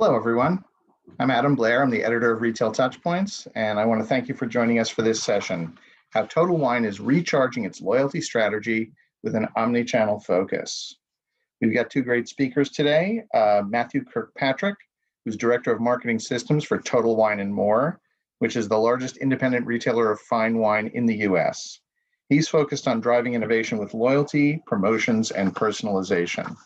Hello, everyone. I'm Adam Blair. I'm the editor of Retail Touchpoints, and I want to thank you for joining us for this session, How Total Wine is Recharging its Loyalty Strategy with an Omnichannel Focus. We've got two great speakers today, Matthew Kirkpatrick, who's Director of Marketing Systems for Total Wine & More, which is the largest independent retailer of fine wine in the US. He's focused on driving innovation with loyalty, promotions, and personalization.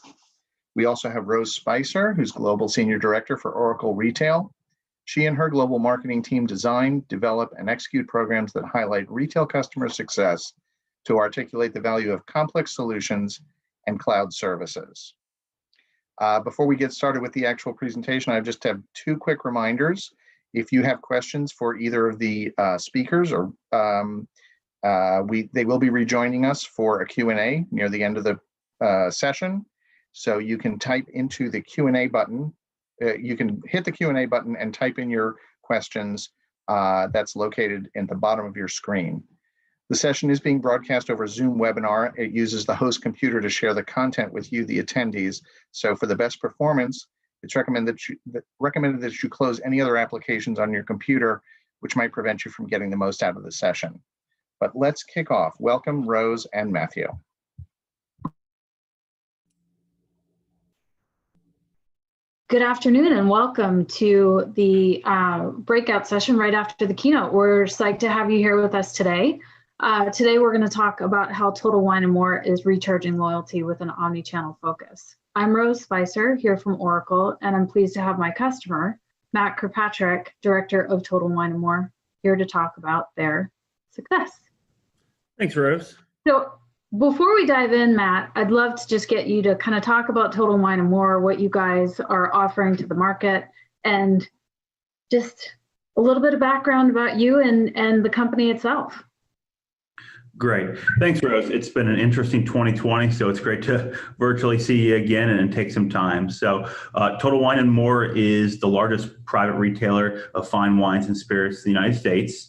We also have Rose Spicer, who's Global Senior Director for Oracle Retail. She and her global marketing team design, develop, and execute programs that highlight retail customer success to articulate the value of complex solutions and cloud services. Before we get started with the actual presentation, I just have two quick reminders. If you have questions for either of the speakers, or they will be rejoining us for a Q&A near the end of the session. So you can type into the Q&A button. You can hit the Q&A button and type in your questions. That's located at the bottom of your screen. The session is being broadcast over Zoom webinar. It uses the host computer to share the content with you, the attendees. So for the best performance, it's recommended that you close any other applications on your computer, which might prevent you from getting the most out of the session. But let's kick off. Welcome, Rose and Matthew. Good afternoon and welcome to the breakout session right after the keynote. We're psyched to have you here with us today. Today we're going to talk about how Total Wine & More is recharging loyalty with an omni-channel focus. I'm Rose Spicer here from Oracle, and I'm pleased to have my customer, Matt Kirkpatrick, Director of Total Wine & More, here to talk about their success. Thanks, Rose. So before we dive in, Matt, I'd love to just get you to kind of talk about Total Wine & More, what you guys are offering to the market, and just a little bit of background about you and the company itself. Great. Thanks, Rose. It's been an interesting 2020, so it's great to virtually see you again and take some time. So Total Wine & More is the largest private retailer of fine wines and spirits in the United States.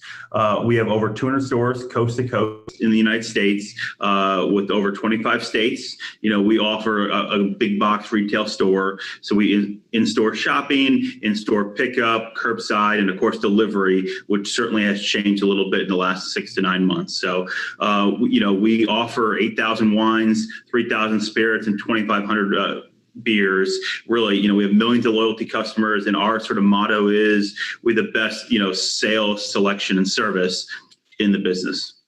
We have over 200 stores coast to coast in the United States with over 25 states. You know, we offer a big box retail store. So we in-store shopping, in-store pickup, curbside, and of course delivery, which certainly has changed a little bit in the last 6 to 9 months. So you know, we offer 8,000 wines, 3,000 spirits, and 2,500 beers. Really, you know, we have millions of loyalty customers, and our sort of motto is we're the best, you know, sales, selection, and service in the business.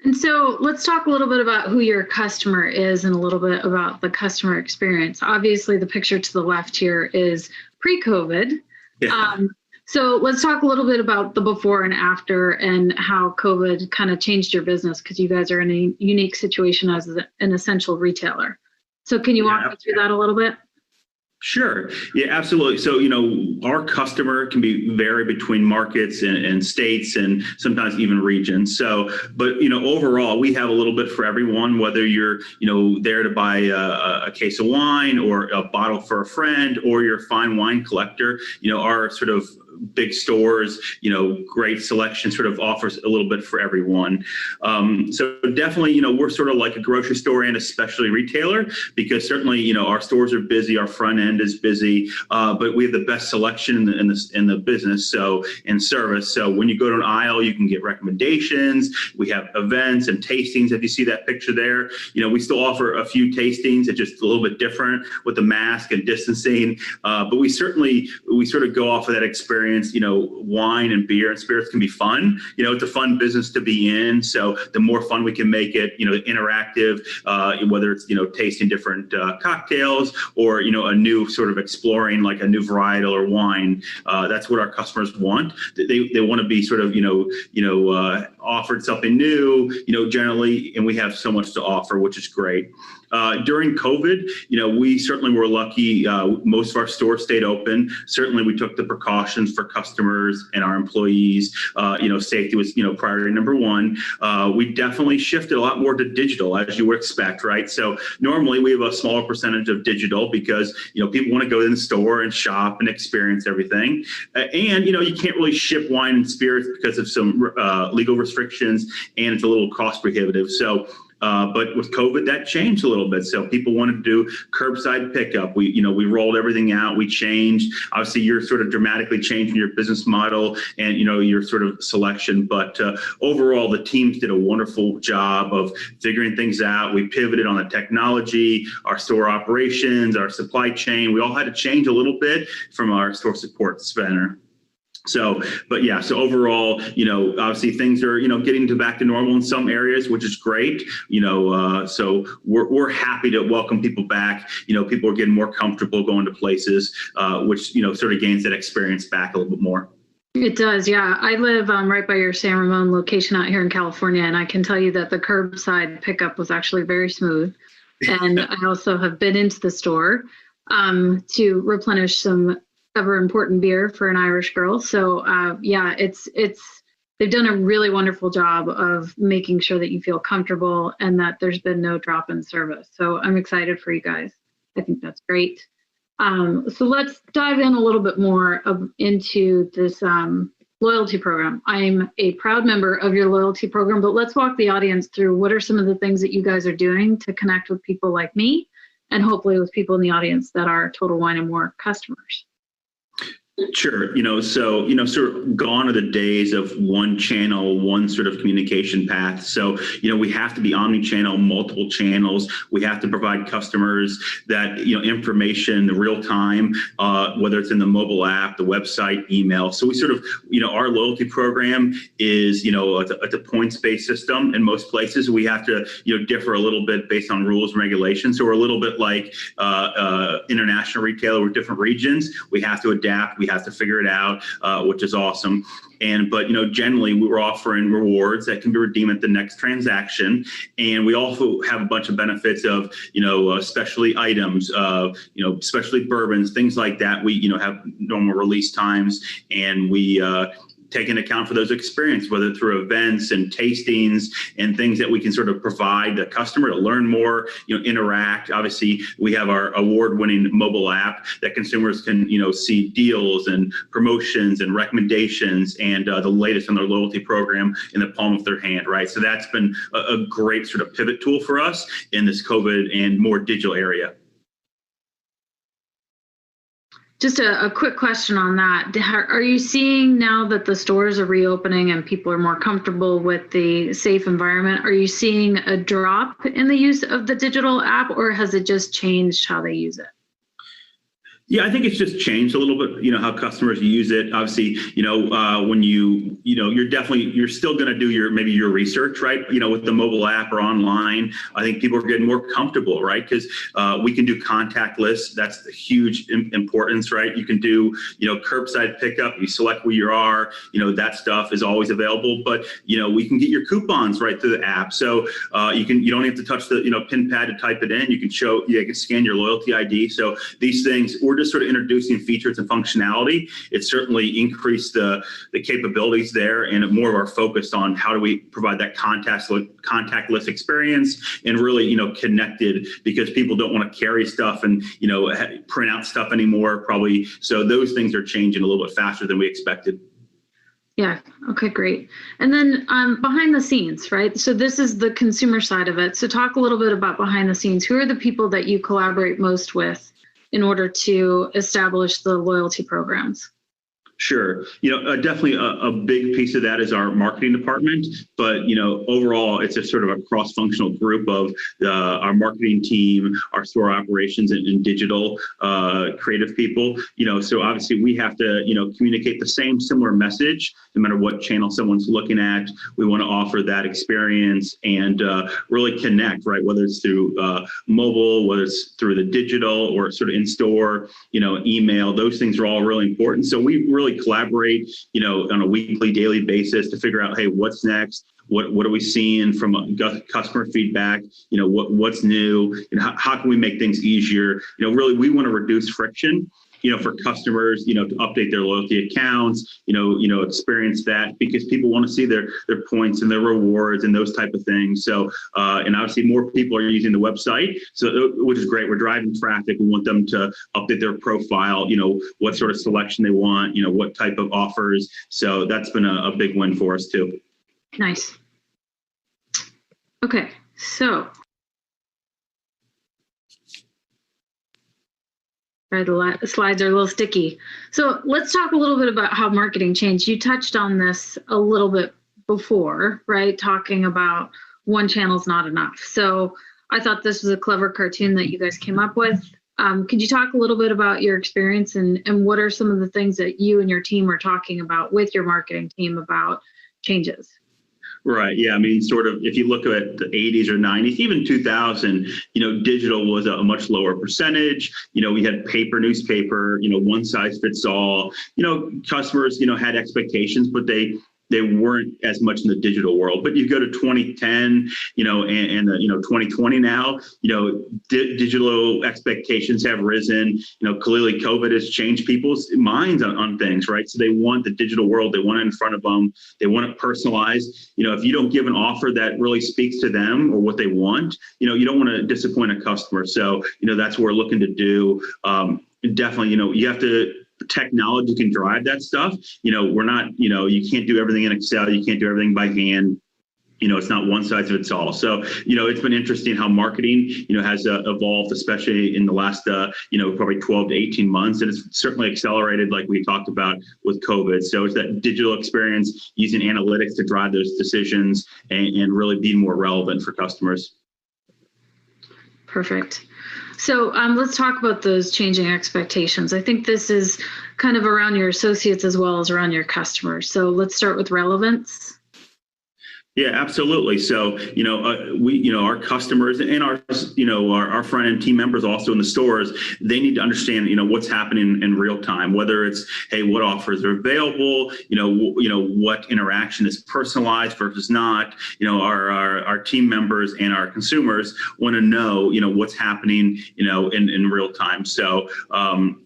And so let's talk a little bit about who your customer is and a little bit about the customer experience. Obviously, the picture to the left here is pre-COVID. Yeah. So let's talk a little bit about the before and after and how COVID kind of changed your business, because you guys are in a unique situation as an essential retailer. So can you walk me through that a little bit? Sure. Yeah, absolutely. So, you know, our customer can vary between markets and states and sometimes even regions. So, but, you know, overall, we have a little bit for everyone, whether you're, you know, there to buy a case of wine or a bottle for a friend, or you're a fine wine collector. You know, our sort of big stores, you know, great selection sort of offers a little bit for everyone. So definitely, you know, we're sort of like a grocery store and a specialty retailer, because certainly, you know, our stores are busy, our front end is busy, but we have the best selection in the business, so in service. So when you go to an aisle, you can get recommendations. We have events and tastings. If you see that picture there, you know, we still offer a few tastings. It's just a little bit different with the mask and distancing, but we sort of go off of that experience. You know, wine and beer and spirits can be fun. You know, it's a fun business to be in. So the more fun we can make it, you know, interactive, whether it's, you know, tasting different cocktails or, you know, a new sort of exploring like a new varietal or wine. That's what our customers want. They want to be sort of, offered something new, you know, generally, and we have so much to offer, which is great. During COVID, you know, we certainly were lucky. Most of our stores stayed open. Certainly, we took the precautions for customers and our employees. You know, safety was, you know, priority number one. We definitely shifted a lot more to digital, as you would expect, right? So normally we have a smaller percentage of digital because, you know, people want to go in the store and shop and experience everything. And, you know, you can't really ship wine and spirits because of some legal restrictions, and it's a little cost prohibitive. So But with COVID, that changed a little bit. So people wanted to do curbside pickup. We rolled everything out. We changed. Obviously, you're sort of dramatically changing your business model and, your sort of selection. But overall, the teams did a wonderful job of figuring things out. We pivoted on the technology, our store operations, our supply chain. We all had to change a little bit from our store support center. So overall, obviously things are, getting back to normal in some areas, which is great. So we're happy to welcome people back. People are getting more comfortable going to places, which, sort of gains that experience back a little bit more. It does, yeah. I live right by your San Ramon location out here in California, and I can tell you that the curbside pickup was actually very smooth. And I also have been into the store to replenish some ever important beer for an Irish girl. So they've done a really wonderful job of making sure that you feel comfortable and that there's been no drop in service. So I'm excited for you guys. I think that's great. So let's dive in a little bit more into this loyalty program. I'm a proud member of your loyalty program, but let's walk the audience through what are some of the things that you guys are doing to connect with people like me and hopefully with people in the audience that are Total Wine & More customers. Sure. Sort of gone are the days of one channel, one sort of communication path. So, we have to be omni-channel, multiple channels. We have to provide customers that, information real time, whether it's in the mobile app, the website, email. So we sort of, our loyalty program is, it's a points-based system. In most places, we have to, differ a little bit based on rules and regulations. So we're a little bit like international retailer with different regions. We have to adapt. We have to figure it out, which is awesome. But generally we were offering rewards that can be redeemed at the next transaction. And we also have a bunch of benefits of, specialty items, specialty bourbons, things like that. We, have normal release times, and we, take into account for those experiences, whether through events and tastings and things that we can sort of provide the customer to learn more, interact. Obviously, we have our award-winning mobile app that consumers can, see deals and promotions and recommendations and the latest on their loyalty program in the palm of their hand, right? So that's been a great sort of pivot tool for us in this COVID and more digital area. Just a quick question on that. Are you seeing now that the stores are reopening and people are more comfortable with the safe environment, are you seeing a drop in the use of the digital app, or has it just changed how they use it? Yeah, I think it's just changed a little bit, how customers use it. Obviously, when you're still going to do your research, right? With the mobile app or online, I think people are getting more comfortable, right? Because we can do contactless. That's the huge importance, right? You can do, curbside pickup. You select where you are, that stuff is always available. But, we can get your coupons right through the app. So you don't have to touch the, pin pad to type it in. You can scan your loyalty ID. So these things, we're just sort of introducing features and functionality. It certainly increased the capabilities there, and more of our focus on how do we provide that contactless experience and really, connected, because people don't want to carry stuff and, print out stuff anymore, probably. So those things are changing a little bit faster than we expected. Yeah. Okay, great. And then behind the scenes, right? So this is the consumer side of it. So talk a little bit about behind the scenes. Who are the people that you collaborate most with in order to establish the loyalty programs? Sure. Definitely a big piece of that is our marketing department. But, overall, it's a sort of a cross-functional group of our marketing team, our store operations and digital creative people. So obviously we have to, communicate the similar message, no matter what channel someone's looking at. We want to offer that experience and really connect, right? Whether it's through mobile, whether it's through the digital or sort of in-store, email, those things are all really important. So we really collaborate, on a weekly, daily basis to figure out, hey, what's next? What are we seeing from customer feedback? What's new? How can we make things easier? Really, we want to reduce friction, for customers, to update their loyalty accounts, experience that, because people want to see their points and their rewards and those type of things. So, and obviously more people are using the website, so which is great. We're driving traffic. We want them to update their profile, what sort of selection they want, what type of offers. So that's been a big win for us too. Nice. Okay. So, right, the slides are a little sticky. So let's talk a little bit about how marketing changed. You touched on this a little bit before, right? Talking about one channel's not enough. So I thought this was a clever cartoon that you guys came up with. Could you talk a little bit about your experience and what are some of the things that you and your team are talking about with your marketing team about changes? Right. Yeah. I mean, sort of, if you look at the 80s or 90s, even 2000, digital was a much lower percentage. We had paper newspaper, one size fits all. Customers, had expectations, but they weren't as much in the digital world. But you go to 2010, and 2020 now, digital expectations have risen. Clearly COVID has changed people's minds on things, right? So they want the digital world. They want it in front of them. They want it personalized. If you don't give an offer that really speaks to them or what they want, you don't want to disappoint a customer. So, that's what we're looking to do. Definitely, you have to, technology can drive that stuff. We're not, you can't do everything in Excel. You can't do everything by hand. It's not one size fits all. So, it's been interesting how marketing, has evolved, especially in the last, probably 12 to 18 months. And it's certainly accelerated, like we talked about with COVID. So it's that digital experience using analytics to drive those decisions and really be more relevant for customers. Perfect. So let's talk about those changing expectations. I think this is kind of around your associates as well as around your customers. So let's start with relevance. Yeah, absolutely. So, we, our customers and our front end team members also in the stores, they need to understand, what's happening in real time, whether it's, hey, what offers are available, what interaction is personalized versus not. Our team members and our consumers want to know, what's happening, in real time. So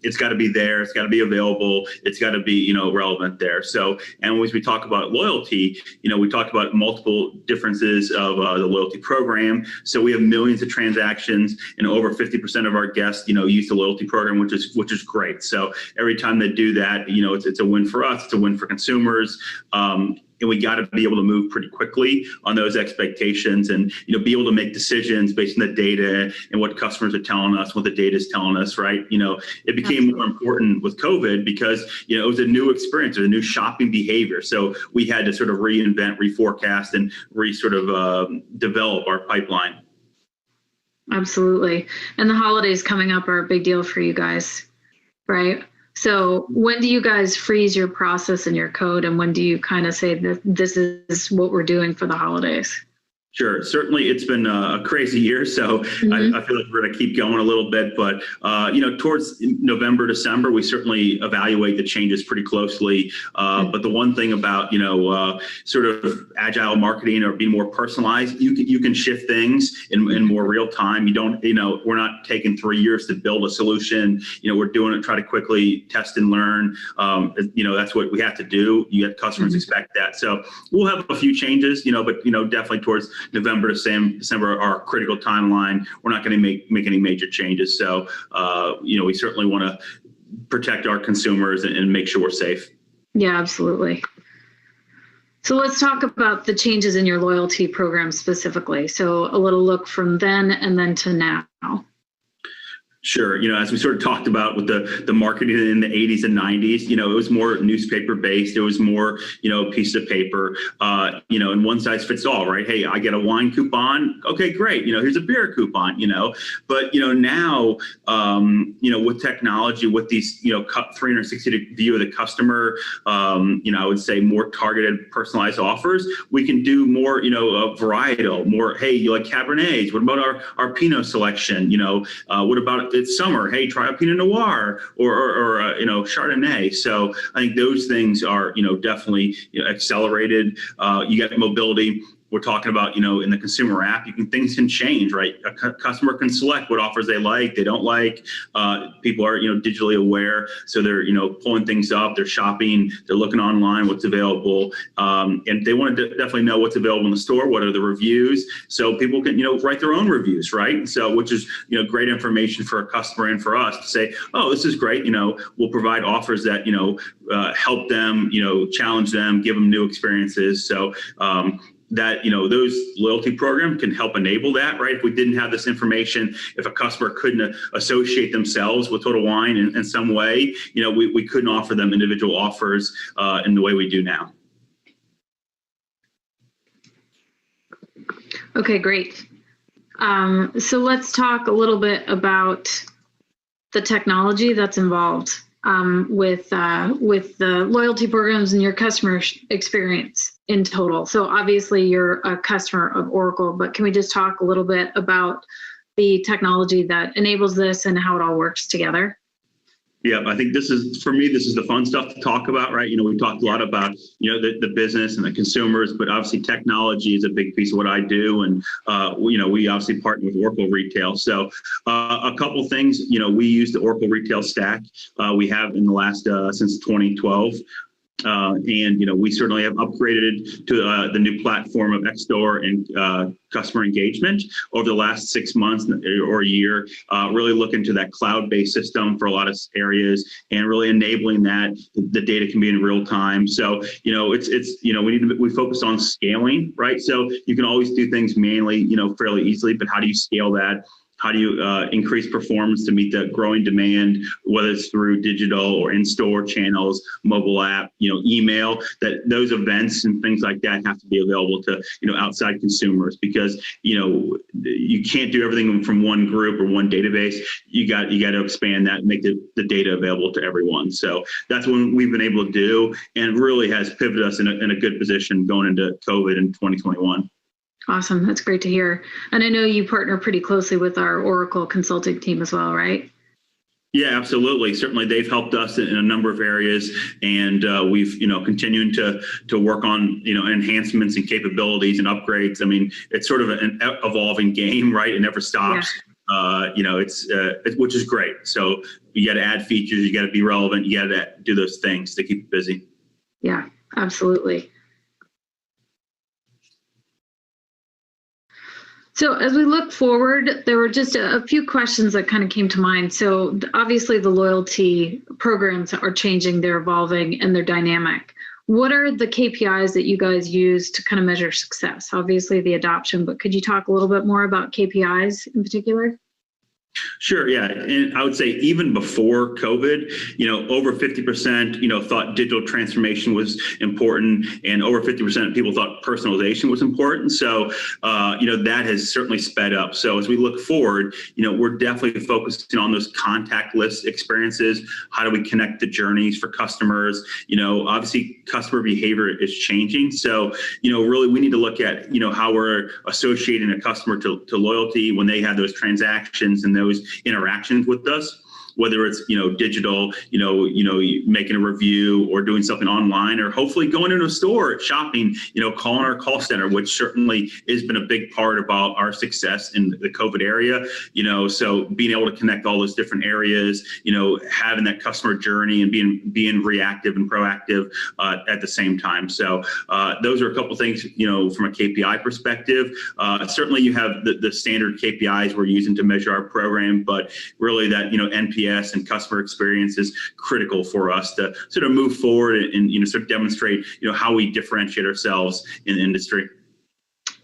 it's got to be there. It's got to be available. It's got to be, relevant there. So, and as we talk about loyalty, we talked about multiple differences of the loyalty program. So we have millions of transactions and over 50% of our guests, use the loyalty program, which is great. So every time they do that, it's a win for us. It's a win for consumers. And we got to be able to move pretty quickly on those expectations and, be able to make decisions based on the data and what customers are telling us, what the data is telling us, right? It became more important with COVID because, it was a new experience, or a new shopping behavior. So we had to sort of reinvent, reforecast, and develop our pipeline. Absolutely. And the holidays coming up are a big deal for you guys, right? So when do you guys freeze your process and your code, and when do you kind of say that this is what we're doing for the holidays? Sure. Certainly, it's been a crazy year, so I feel like we're going to keep going a little bit. But towards November, December, we certainly evaluate the changes pretty closely. But the one thing about sort of agile marketing or being more personalized, you can shift things in more real time. You don't, we're not taking 3 years to build a solution. We're doing it, try to quickly test and learn. That's what we have to do. You have customers expect that. So we'll have a few changes, but definitely towards November to December, our critical timeline. We're not going to make any major changes. So, we certainly want to protect our consumers and make sure we're safe. Yeah, absolutely. So let's talk about the changes in your loyalty program specifically. So a little look from then and then to now. Sure. As we sort of talked about with the marketing in the 80s and 90s, it was more newspaper based. It was more, piece of paper, and one size fits all, right? Hey, I get a wine coupon. Okay, great. Here's a beer coupon, but, now, with technology, with these, 360 view of the customer, I would say more targeted, personalized offers, we can do more, varietal, more, hey, you like Cabernets? What about our Pinot selection? What about it's summer? Hey, try a Pinot Noir or Chardonnay. So I think those things are, definitely accelerated. You get mobility. We're talking about, in the consumer app, things can change, right? A customer can select what offers they like, they don't like. People are, digitally aware. So they're, pulling things up, they're shopping, they're looking online, what's available. And they want to definitely know what's available in the store, what are the reviews. So people can, write their own reviews, right? So, which is, great information for a customer and for us to say, oh, this is great. We'll provide offers that, help them, challenge them, give them new experiences. So, that, those loyalty program can help enable that, right? If we didn't have this information, if a customer couldn't associate themselves with Total Wine in some way, we couldn't offer them individual offers in the way we do now. Okay, great. So let's talk a little bit about the technology that's involved with the loyalty programs and your customer experience in total. So obviously you're a customer of Oracle, but can we just talk a little bit about the technology that enables this and how it all works together? Yeah, I think this is the fun stuff to talk about, right? We talked a lot about, the business and the consumers, but obviously technology is a big piece of what I do. And, we obviously partner with Oracle Retail. So a couple things, we use the Oracle Retail stack. We have in the last, since 2012. And we certainly have upgraded to the new platform of Xstore and customer engagement over the last 6 months or a year, really looking to that cloud-based system for a lot of areas and really enabling that the data can be in real time. So, we focus on scaling, right? So you can always do things manually, fairly easily, but how do you scale that? How do you increase performance to meet the growing demand, whether it's through digital or in-store channels, mobile app, email, that those events and things like that have to be available to, outside consumers, because, you can't do everything from one group or one database. You got to expand that and make the data available to everyone. So that's what we've been able to do, and really has pivoted us in a good position going into COVID in 2021. Awesome. That's great to hear. And I know you partner pretty closely with our Oracle consulting team as well, right? Yeah, absolutely. Certainly, they've helped us in a number of areas, and we've, continuing to work on, enhancements and capabilities and upgrades. I mean, it's sort of an evolving game, right? It never stops. Yeah. Which is great. So you got to add features, you got to be relevant, you got to do those things to keep you busy. Yeah, absolutely. So as we look forward, there were just a few questions that kind of came to mind. So obviously the loyalty programs are changing, they're evolving, and they're dynamic. What are the KPIs that you guys use to kind of measure success? Obviously the adoption, but could you talk a little bit more about KPIs in particular? Sure. Yeah. And I would say even before COVID, over 50%, thought digital transformation was important, and over 50% of people thought personalization was important. So, that has certainly sped up. So as we look forward, we're definitely focusing on those contactless experiences. How do we connect the journeys for customers? Obviously customer behavior is changing. So, really we need to look at, how we're associating a customer to loyalty when they have those transactions and those interactions with us, whether it's, digital, making a review or doing something online, or hopefully going into a store, shopping, calling our call center, which certainly has been a big part about our success in the COVID area, so being able to connect all those different areas, having that customer journey and being reactive and proactive at the same time. So those are a couple of things, from a KPI perspective. Certainly you have the standard KPIs we're using to measure our program, but really that, NPS and customer experience is critical for us to sort of move forward and sort of demonstrate how we differentiate ourselves in the industry.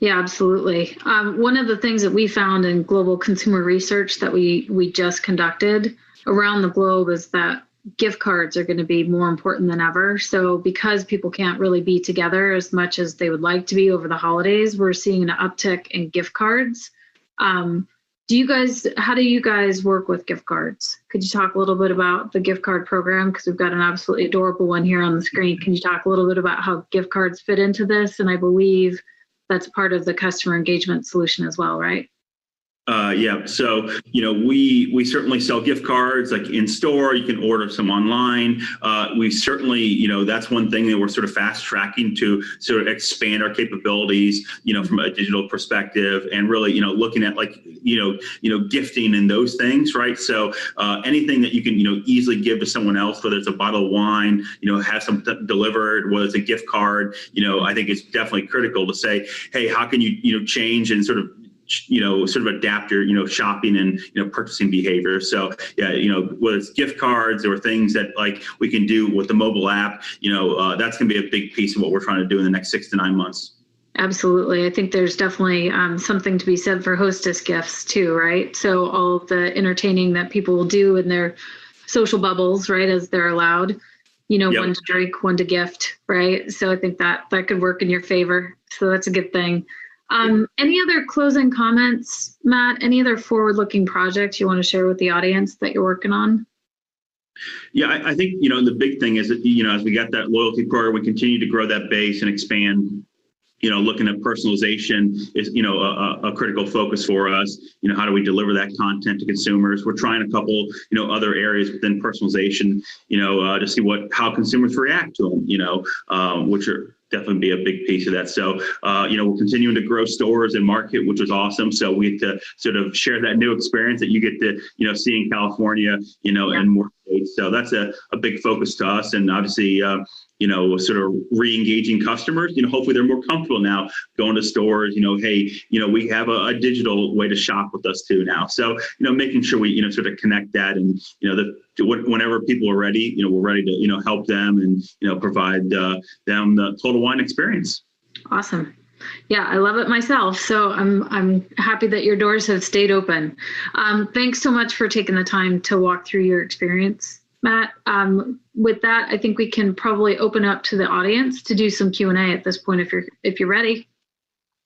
Yeah, absolutely. One of the things that we found in global consumer research that we just conducted around the globe is that gift cards are going to be more important than ever. So because people can't really be together as much as they would like to be over the holidays, we're seeing an uptick in gift cards. How do you guys work with gift cards? Could you talk a little bit about the gift card program? Because we've got an absolutely adorable one here on the screen. Can you talk a little bit about how gift cards fit into this? And I believe that's part of the customer engagement solution as well, right? Yeah. So, we certainly sell gift cards like in store. You can order some online. We certainly, that's one thing that we're sort of fast tracking to sort of expand our capabilities, from a digital perspective, and really, looking at gifting and those things, right? So anything that you can, easily give to someone else, whether it's a bottle of wine, have something delivered, whether it's a gift card, I think it's definitely critical to say, hey, how can you, change and sort of adapt your, shopping and, purchasing behavior. So, yeah, whether it's gift cards or things that we can do with the mobile app, that's going to be a big piece of what we're trying to do in the next 6 to 9 months. Absolutely. I think there's definitely something to be said for hostess gifts too, right? So all of the entertaining that people will do in their social bubbles, right, as they're allowed, Yep. one to drink, one to gift, right? So I think that could work in your favor. So that's a good thing. Any other closing comments, Matt? Any other forward-looking projects you want to share with the audience that you're working on? Yeah, I think, the big thing is that, as we got that loyalty program, we continue to grow that base and expand. Looking at personalization is, a critical focus for us. How do we deliver that content to consumers? We're trying a couple, other areas within personalization, to see how consumers react to them, which are definitely be a big piece of that. So, we're continuing to grow stores and market, which was awesome. So we get to sort of share that new experience that you get to, see in California, and more states. So that's a big focus to us. And obviously, sort of re-engaging customers, hopefully they're more comfortable now going to stores, hey, we have a digital way to shop with us too now. So, making sure we, sort of connect that and, whenever people are ready, we're ready to, help them and, provide them the Total Wine experience. Awesome. Yeah, I love it myself. So I'm happy that your doors have stayed open. Thanks so much for taking the time to walk through your experience, Matt. With that, I think we can probably open up to the audience to do some Q&A at this point if you're ready.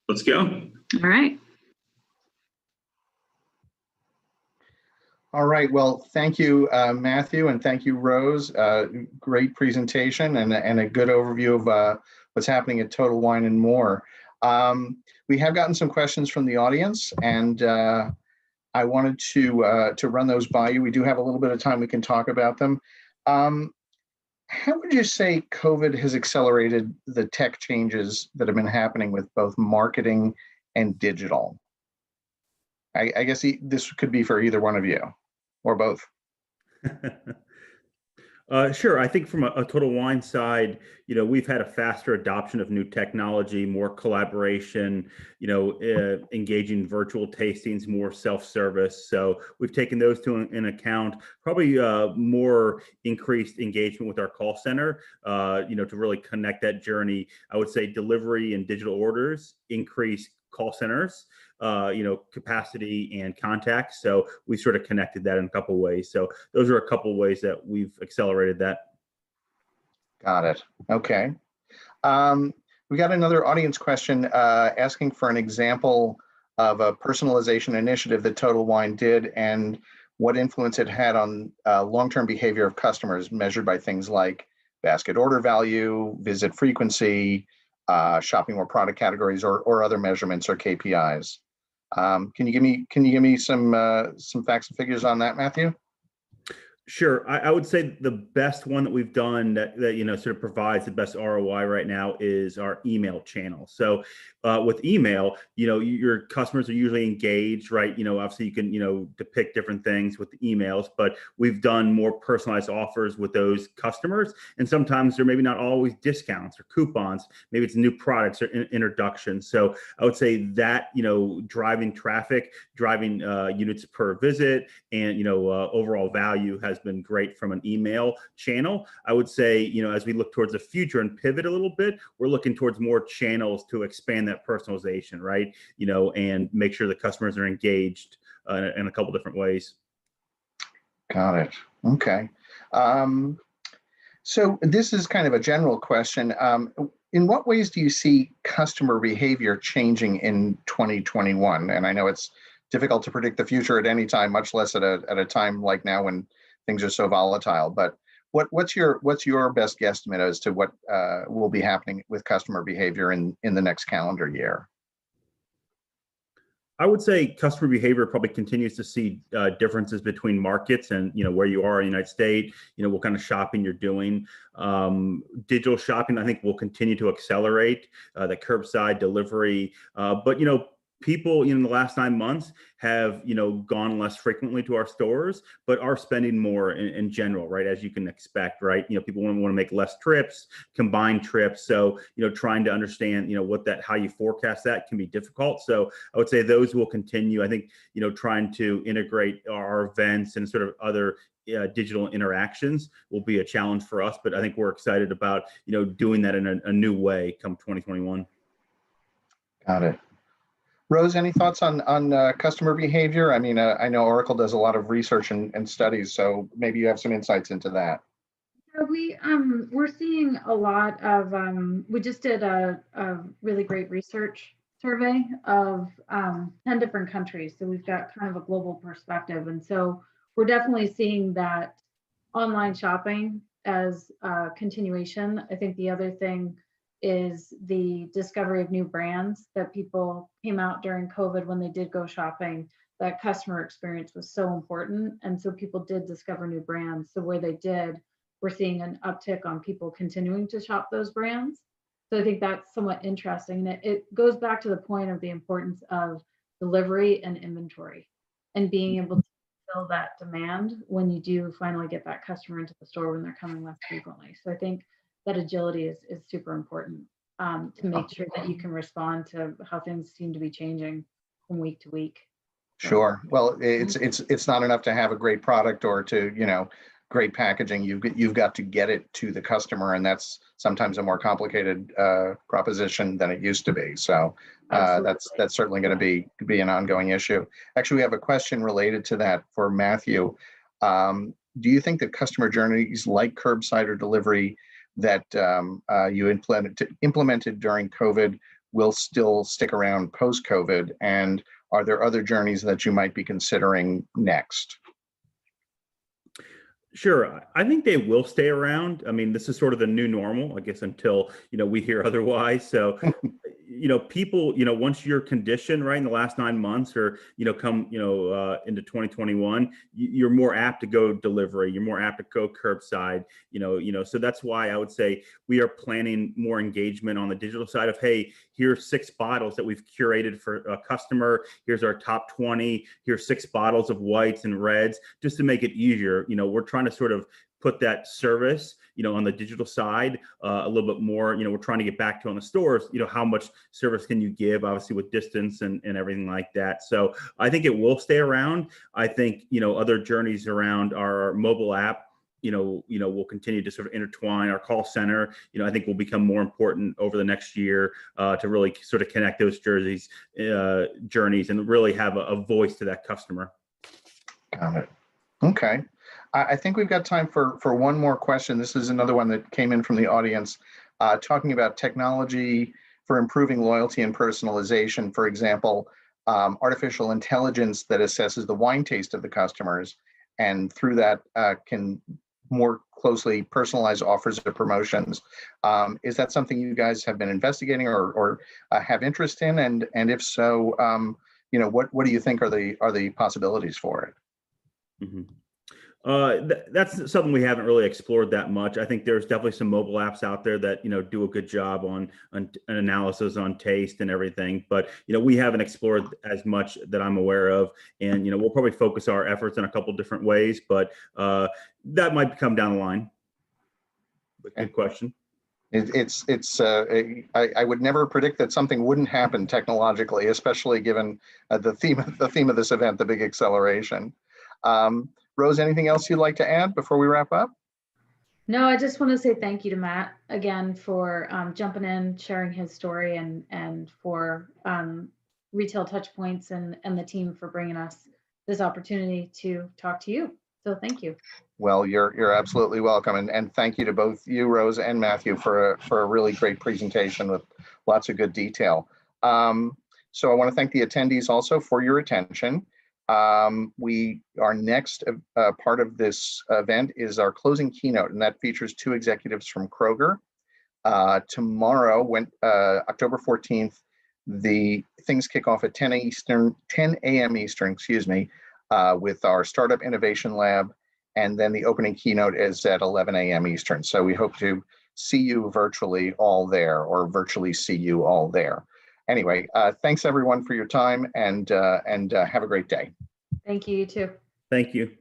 Let's go. All right. All right. Well, thank you, Matthew, and thank you, Rose. Great presentation and a good overview of what's happening at Total Wine and More. We have gotten some questions from the audience, and I wanted to run those by you. We do have a little bit of time we can talk about them. How would you say COVID has accelerated the tech changes that have been happening with both marketing and digital? I guess this could be for either one of you or both. Sure. I think from a Total Wine side, we've had a faster adoption of new technology, more collaboration, engaging virtual tastings, more self-service. So we've taken those two in account, probably more increased engagement with our call center, to really connect that journey. I would say delivery and digital orders increase call centers, capacity and contacts. So we sort of connected that in a couple of ways. So those are a couple of ways that we've accelerated that. Got it. Okay. We got another audience question asking for an example of a personalization initiative that Total Wine did and what influence it had on long-term behavior of customers measured by things like basket order value, visit frequency, shopping more product categories, or other measurements or KPIs. Can you give me some facts and figures on that, Matthew? Sure. I would say the best one that we've done that sort of provides the best ROI right now is our email channel. So with email, your customers are usually engaged, right? Obviously you can, depict different things with the emails, but we've done more personalized offers with those customers. And sometimes they're maybe not always discounts or coupons. Maybe it's new products or introductions. So I would say that, driving traffic, driving units per visit and, overall value has been great from an email channel. I would say, as we look towards the future and pivot a little bit, we're looking towards more channels to expand that personalization, right? And make sure the customers are engaged in a couple different ways. Got it. Okay. So this is kind of a general question. In what ways do you see customer behavior changing in 2021? And I know it's difficult to predict the future at any time, much less at a time like now when things are so volatile. But what's your best guesstimate as to what will be happening with customer behavior in the next calendar year? I would say customer behavior probably continues to see differences between markets and, where you are in the United States, what kind of shopping you're doing. Digital shopping, I think, will continue to accelerate the curbside delivery. But, people in the last 9 months have, gone less frequently to our stores, but are spending more in general, right? As you can expect, right? People want to make less trips, combine trips. So, trying to understand, how you forecast that can be difficult. So I would say those will continue. I think, trying to integrate our events and sort of other digital interactions will be a challenge for us. But I think we're excited about, doing that in a new way come 2021. Got it. Rose, any thoughts on customer behavior? I mean, I know Oracle does a lot of research and studies, so maybe you have some insights into that. So we're seeing a lot of we just did a really great research survey of 10 different countries. So we've got kind of a global perspective. And so we're definitely seeing that online shopping as a continuation. I think the other thing is the discovery of new brands that people came out during COVID when they did go shopping. That customer experience was so important. And so people did discover new brands. So where they did, we're seeing an uptick on people continuing to shop those brands. So I think that's somewhat interesting. And it goes back to the point of the importance of delivery and inventory and being able to fill that demand when you do finally get that customer into the store when they're coming less frequently. So I think that agility is super important to make sure that you can respond to how things seem to be changing from week to week. Sure. Well, it's not enough to have a great product or to, great packaging. You've got to get it to the customer, and that's sometimes a more complicated proposition than it used to be. So that's certainly going to be an ongoing issue. Actually, we have a question related to that for Matthew. Do you think that customer journeys like curbside or delivery that you implemented during COVID will still stick around post-COVID? And are there other journeys that you might be considering next? Sure. I think they will stay around. I mean, this is sort of the new normal, I guess, until, we hear otherwise. So, people, once you're conditioned, right, in the last 9 months or, come, into 2021, you're more apt to go delivery. You're more apt to go curbside, so that's why I would say we are planning more engagement on the digital side of, hey, here's 6 bottles that we've curated for a customer. Here's our top 20. Here's 6 bottles of whites and reds, just to make it easier. We're trying to sort of put that service, on the digital side a little bit more. We're trying to get back to on the stores, how much service can you give, obviously with distance and everything like that. So I think it will stay around. I think, other journeys around our mobile app, we'll continue to sort of intertwine. Our call center, I think will become more important over the next year to really sort of connect those journeys and really have a voice to that customer. Got it. Okay. I think we've got time for one more question. This is another one that came in from the audience, talking about technology for improving loyalty and personalization. For example, artificial intelligence that assesses the wine taste of the customers, and through that can more closely personalize offers or promotions. Is that something you guys have been investigating or have interest in? And if so, what do you think are the possibilities for it? Mm-hmm. That's something we haven't really explored that much. I think there's definitely some mobile apps out there that do a good job on an analysis on taste and everything, but we haven't explored as much that I'm aware of, and we'll probably focus our efforts in a couple different ways, but that might come down the line. But good question. I would never predict that something wouldn't happen technologically, especially given the theme of this event, the big acceleration. Rose, anything else you'd like to add before we wrap up? No, I just want to say thank you to Matt again for jumping in, sharing his story, and for Retail Touchpoints and the team for bringing us this opportunity to talk to you. So thank you. Well, you're absolutely welcome, and thank you to both you, Rose, and Matthew for a really great presentation with lots of good detail. So I want to thank the attendees also for your attention. Our next part of this event is our closing keynote, and that features 2 executives from Kroger. Tomorrow, October 14th, the things kick off at 10 a.m. Eastern, with our Startup Innovation Lab, and then the opening keynote is at 11 a.m. Eastern. So we hope to see you virtually all there, or virtually see you all there. Anyway, thanks everyone for your time, and have a great day. Thank you, you too. Thank you.